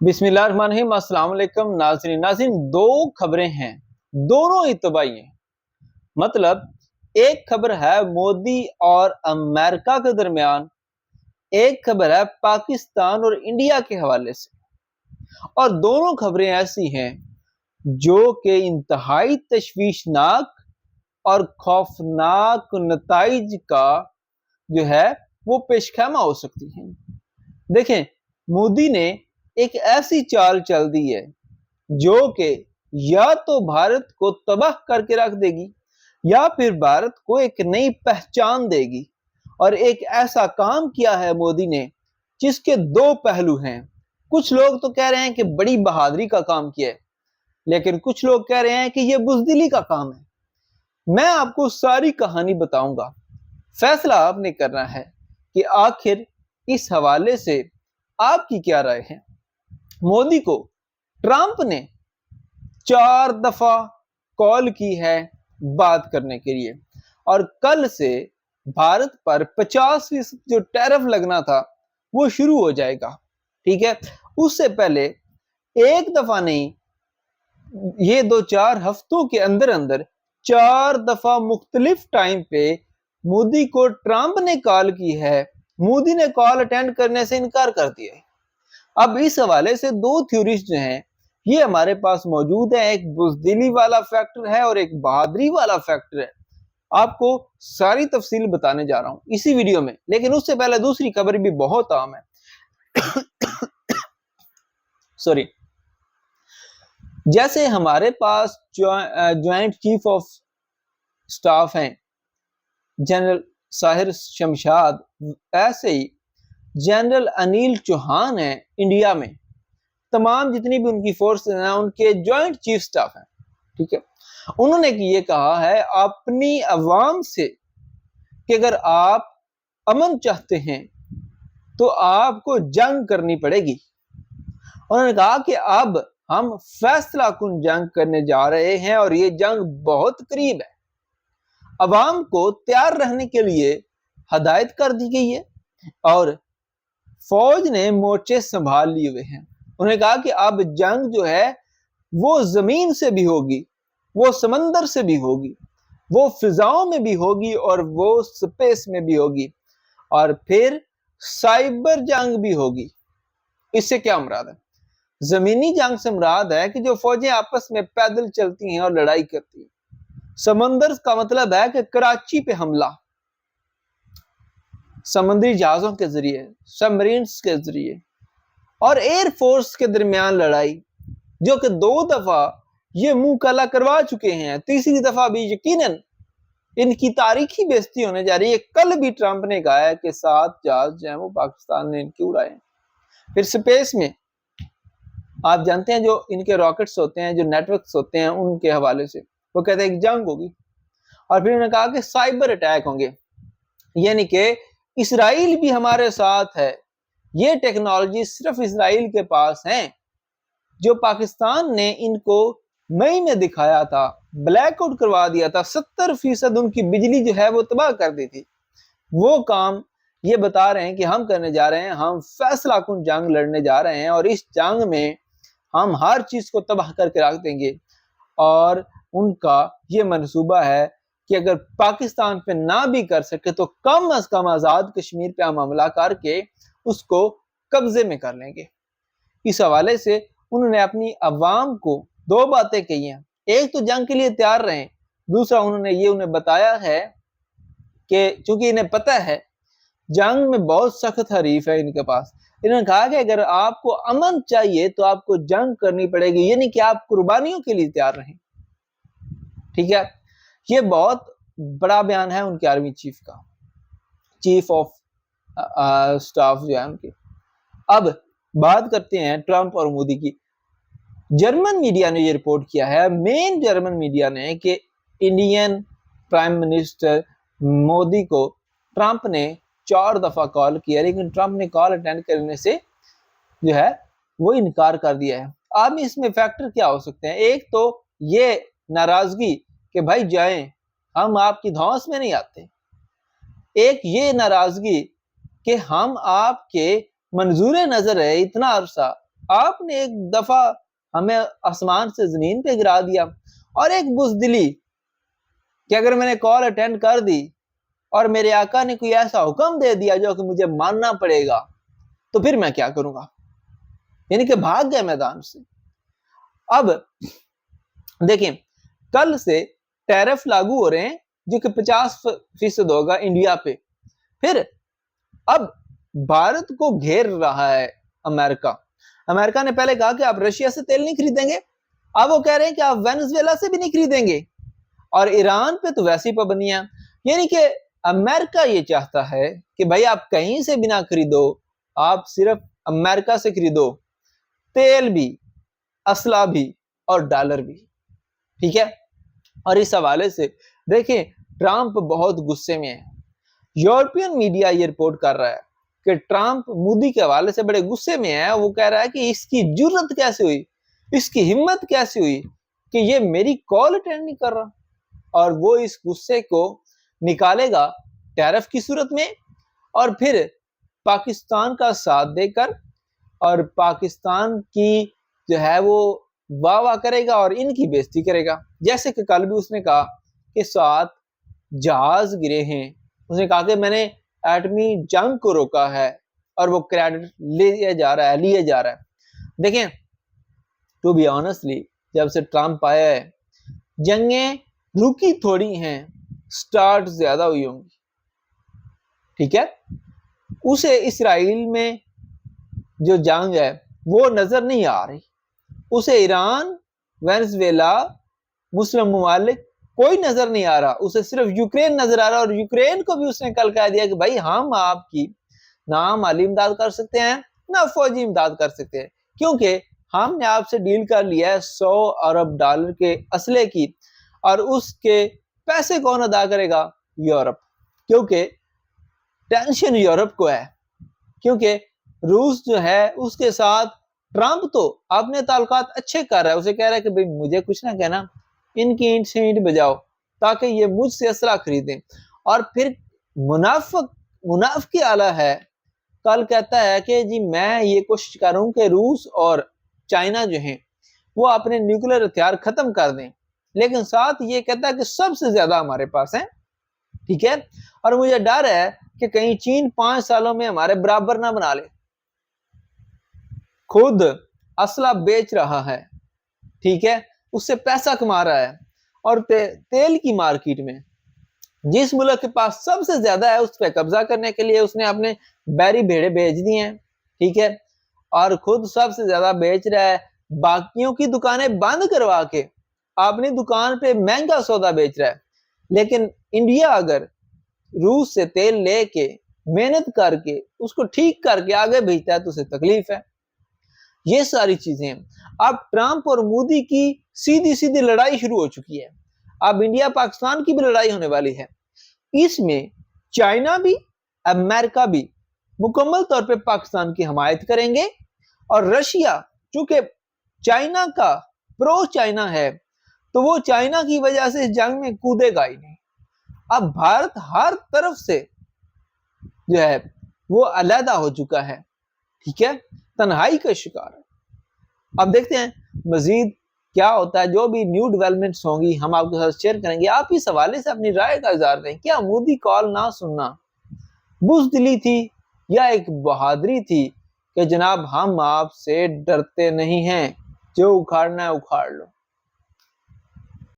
بسم اللہ الرحمن الرحیم۔ السلام علیکم ناظرین، دو خبریں ہیں، دونوں اتباعی ہیں۔ مطلب ایک خبر ہے مودی اور امریکہ کے درمیان، ایک خبر ہے پاکستان اور انڈیا کے حوالے سے، اور دونوں خبریں ایسی ہیں جو کہ انتہائی تشویشناک اور خوفناک نتائج کا جو ہے وہ پیش خیمہ ہو سکتی ہیں۔ دیکھیں، مودی نے ایک ایسی چال چل دی ہے جو کہ یا تو بھارت کو تباہ کر کے رکھ دے گی یا پھر بھارت کو ایک نئی پہچان دے گی، اور ایک ایسا کام کیا ہے مودی نے جس کے دو پہلو ہیں۔ کچھ لوگ تو کہہ رہے ہیں کہ بڑی بہادری کا کام کیا ہے، لیکن کچھ لوگ کہہ رہے ہیں کہ یہ بزدلی کا کام ہے۔ میں آپ کو ساری کہانی بتاؤں گا، فیصلہ آپ نے کرنا ہے کہ آخر اس حوالے سے آپ کی کیا رائے ہے۔ مودی کو ٹرمپ نے 4 دفعہ کال کی ہے بات کرنے کے لیے، اور کل سے بھارت پر 50% جو ٹیرف لگنا تھا وہ شروع ہو جائے گا، ٹھیک ہے۔ اس سے پہلے ایک دفعہ نہیں، یہ 2-4 ہفتوں کے اندر اندر 4 دفعہ مختلف ٹائم پہ مودی کو ٹرمپ نے کال کی ہے۔ مودی نے کال اٹینڈ کرنے سے انکار کر دیا ہے۔ اب اس حوالے سے دو تھیوریز جو ہیں یہ ہمارے پاس موجود ہیں، ایک بزدلی والا فیکٹر ہے اور ایک بہادری والا فیکٹر ہے۔ آپ کو ساری تفصیل بتانے جا رہا ہوں اسی ویڈیو میں، لیکن اس سے پہلے دوسری خبر بھی بہت عام ہے۔ سوری، جیسے ہمارے پاس جوائنٹ چیف آف سٹاف ہیں جنرل ساحر شمشاد، ایسے ہی جنرل انیل چوہان ہیں انڈیا میں، تمام جتنی بھی ان کی فورسز ہیں ان کے جوائنٹ چیف سٹاف ہیں، ٹھیک ہے۔ انہوں نے یہ کہا ہے اپنی عوام سے کہ اگر آپ امن چاہتے ہیں تو آپ کو جنگ کرنی پڑے گی۔ انہوں نے کہا کہ اب ہم فیصلہ کن جنگ کرنے جا رہے ہیں اور یہ جنگ بہت قریب ہے۔ عوام کو تیار رہنے کے لیے ہدایت کر دی گئی ہے اور فوج نے مورچے سنبھال لیے ہوئے ہیں۔ انہوں نے کہا کہ اب جنگ جو ہے وہ زمین سے بھی ہوگی، وہ سمندر سے بھی ہوگی، وہ فضاؤں میں بھی ہوگی اور وہ سپیس میں بھی ہوگی، اور پھر سائبر جنگ بھی ہوگی۔ اس سے کیا مراد ہے؟ زمینی جنگ سے مراد ہے کہ جو فوجیں آپس میں پیدل چلتی ہیں اور لڑائی کرتی ہیں۔ سمندر کا مطلب ہے کہ کراچی پہ حملہ سمندری جہازوں کے ذریعے، سب مرینز کے ذریعے، اور ایئر فورس کے درمیان لڑائی، جو کہ 2 دفعہ یہ منہ کالا کروا چکے ہیں، تیسری دفعہ بھی یقیناً ان کی تاریخی بے عزتی ہونے جا رہی ہے۔ کل بھی ٹرمپ نے کہا ہے کہ 7 جہاز جو ہیں وہ پاکستان نے ان کی اڑائے ہیں۔ پھر سپیس میں آپ جانتے ہیں جو ان کے راکٹس ہوتے ہیں، جو نیٹ ورکس ہوتے ہیں، ان کے حوالے سے وہ کہتے ہیں ایک جنگ ہوگی، اور پھر انہوں نے کہا کہ سائبر اٹیک ہوں گے، یعنی کہ اسرائیل بھی ہمارے ساتھ ہے۔ یہ ٹیکنالوجی صرف اسرائیل کے پاس ہیں، جو پاکستان نے ان کو مئی میں دکھایا تھا، بلیک آؤٹ کروا دیا تھا، 70% ان کی بجلی جو ہے وہ تباہ کر دی تھی۔ وہ کام یہ بتا رہے ہیں کہ ہم کرنے جا رہے ہیں، ہم فیصلہ کن جنگ لڑنے جا رہے ہیں، اور اس جنگ میں ہم ہر چیز کو تباہ کر کے رکھ دیں گے۔ اور ان کا یہ منصوبہ ہے کہ اگر پاکستان پہ نہ بھی کر سکے تو کم از کم آزاد کشمیر پہ ہم حملہ کر کے اس کو قبضے میں کر لیں گے۔ اس حوالے سے انہوں نے اپنی عوام کو 2 باتیں کہی ہیں، ایک تو جنگ کے لیے تیار رہیں، دوسرا انہوں نے یہ انہیں بتایا ہے کہ چونکہ انہیں پتہ ہے جنگ میں بہت سخت حریف ہے ان کے پاس، انہوں نے کہا کہ اگر آپ کو امن چاہیے تو آپ کو جنگ کرنی پڑے گی، یعنی کہ آپ قربانیوں کے لیے تیار رہیں، ٹھیک ہے۔ یہ بہت بڑا بیان ہے ان کے آرمی چیف کا، چیف آف سٹاف جو ہے ان کے۔ اب بات کرتے ہیں ٹرمپ اور مودی کی۔ جرمن میڈیا نے یہ رپورٹ کیا ہے، مین جرمن میڈیا نے، کہ انڈین پرائم منسٹر مودی کو ٹرمپ نے 4 دفعہ کال کیا، لیکن ٹرمپ نے کال اٹینڈ کرنے سے جو ہے وہ انکار کر دیا ہے۔ اب اس میں فیکٹر کیا ہو سکتے ہیں؟ ایک تو یہ ناراضگی کہ بھائی جائیں، ہم آپ کی دھونس میں نہیں آتے، ایک یہ ناراضگی کہ ہم آپ کے منظور نظر ہے اتنا عرصہ آپ نے ایک دفعہ ہمیں آسمان سے زمین پہ گرا دیا، اور ایک بزدلی کہ اگر میں نے کال اٹینڈ کر دی اور میرے آقا نے کوئی ایسا حکم دے دیا جو کہ مجھے ماننا پڑے گا تو پھر میں کیا کروں گا، یعنی کہ بھاگ گئے میدان سے۔ اب دیکھیں کل سے ٹیرف لاگو ہو رہے ہیں جو کہ 50% ہوگا انڈیا پہ۔ پھر اب بھارت کو گھیر رہا ہے امریکہ۔ امریکہ نے پہلے کہا کہ آپ رشیا سے تیل نہیں خریدیں گے، اب وہ کہہ رہے ہیں کہ آپ وینزویلا سے بھی نہیں خریدیں گے، اور ایران پہ تو ویسی پابندیاں، یعنی کہ امریکہ یہ چاہتا ہے کہ بھائی آپ کہیں سے بھی نہ خریدو، آپ صرف امریکہ سے خریدو، تیل بھی، اسلحہ بھی اور ڈالر بھی، ٹھیک ہے۔ اور اس حوالے سے دیکھیں ٹرمپ بہت غصے میں ہے، یورپین میڈیا یہ رپورٹ کر رہا ہے کہ ٹرمپ مودی کے حوالے سے بڑے غصے میں ہے۔ وہ کہہ رہا ہے کہ اس کی جرت کیسے ہوئی، اس کی ہمت کیسے ہوئی کہ یہ میری کال اٹینڈ نہیں کر رہا، اور وہ اس غصے کو نکالے گا ٹیرف کی صورت میں، اور پھر پاکستان کا ساتھ دے کر اور پاکستان کی جو ہے وہ واہ واہ کرے گا اور ان کی بےزتی کرے گا۔ جیسے کہ کل بھی اس نے کہا کہ 7 جہاز گرے ہیں، اس نے کہا کہ میں نے ایٹمی جنگ کو روکا ہے، اور وہ کریڈٹ لیا جا رہا ہے۔ دیکھیں ٹو بی آنیسٹلی جب سے ٹرمپ آیا ہے جنگیں رکی تھوڑی ہیں، سٹارٹ زیادہ ہوئی ہوں گی، ٹھیک ہے۔ اسے اسرائیل میں جو جنگ ہے وہ نظر نہیں آ رہی، اسے ایران، وینزویلا، مسلم ممالک کوئی نظر نہیں آ رہا، اسے صرف یوکرین نظر آ رہا، اور یوکرین کو بھی اس نے کل کہہ دیا کہ بھائی ہم آپ کی نہ مالی امداد کر سکتے ہیں نہ فوجی امداد کر سکتے ہیں، کیونکہ ہم نے آپ سے ڈیل کر لیا ہے 100 ارب ڈالر کے اسلحے کی، اور اس کے پیسے کون ادا کرے گا؟ یورپ، کیونکہ ٹینشن یورپ کو ہے، کیونکہ روس جو ہے اس کے ساتھ ٹرمپ تو اپنے تعلقات اچھے کر رہا ہے، اسے کہہ رہا ہے کہ بھئی مجھے کچھ نہ کہنا، ان کی اینٹ سے اینٹ بجاؤ تاکہ یہ مجھ سے اسلحہ خریدیں۔ اور پھر منافق اعلیٰ ہے، کل کہتا ہے کہ جی میں یہ کوشش کروں کہ روس اور چائنا جو ہیں وہ اپنے نیوکلیر ہتھیار ختم کر دیں، لیکن ساتھ یہ کہتا ہے کہ سب سے زیادہ ہمارے پاس ہیں، ٹھیک ہے، اور مجھے ڈر ہے کہ کہیں چین 5 سالوں میں ہمارے برابر نہ بنا لے، خود اسلحہ بیچ رہا ہے، ٹھیک ہے، اس سے پیسہ کما رہا ہے، اور تیل کی مارکیٹ میں جس ملک کے پاس سب سے زیادہ ہے اس پہ قبضہ کرنے کے لیے اس نے اپنے بیری بھیڑے بھیج دی ہیں، ٹھیک ہے، اور خود سب سے زیادہ بیچ رہا ہے، باقیوں کی دکانیں بند کروا کے اپنی دکان پہ مہنگا سودا بیچ رہا ہے۔ لیکن انڈیا اگر روس سے تیل لے کے محنت کر کے اس کو ٹھیک کر کے آگے بھیجتا ہے تو اسے تکلیف ہے۔ یہ ساری چیزیں اب ٹرمپ اور مودی کی سیدھی لڑائی شروع ہو چکی ہے، اب انڈیا پاکستان کی بھی لڑائی ہونے والی ہے، اس میں چائنا بھی امریکہ بھی مکمل طور پہ پاکستان کی حمایت کریں گے، اور رشیا چونکہ چائنا کا پرو چائنا ہے تو وہ چائنا کی وجہ سے اس جنگ میں کودے گا ہی نہیں۔ اب بھارت ہر طرف سے جو ہے وہ علیحدہ ہو چکا ہے، ٹھیک ہے، تنہائی کا شکار ہے۔ اب دیکھتے ہیں مزید کیا ہوتا ہے، جو بھی نیو ڈیولپمنٹس ہوں گی ہم آپ کے ساتھ شیئر کریں گے۔ آپ اس حوالے سے اپنی رائے کا اظہار دیں، کیا مودی کال نہ سننا بزدلی تھی یا ایک بہادری تھی کہ جناب ہم آپ سے ڈرتے نہیں ہیں، جو اکھاڑنا ہے اکھاڑ لو۔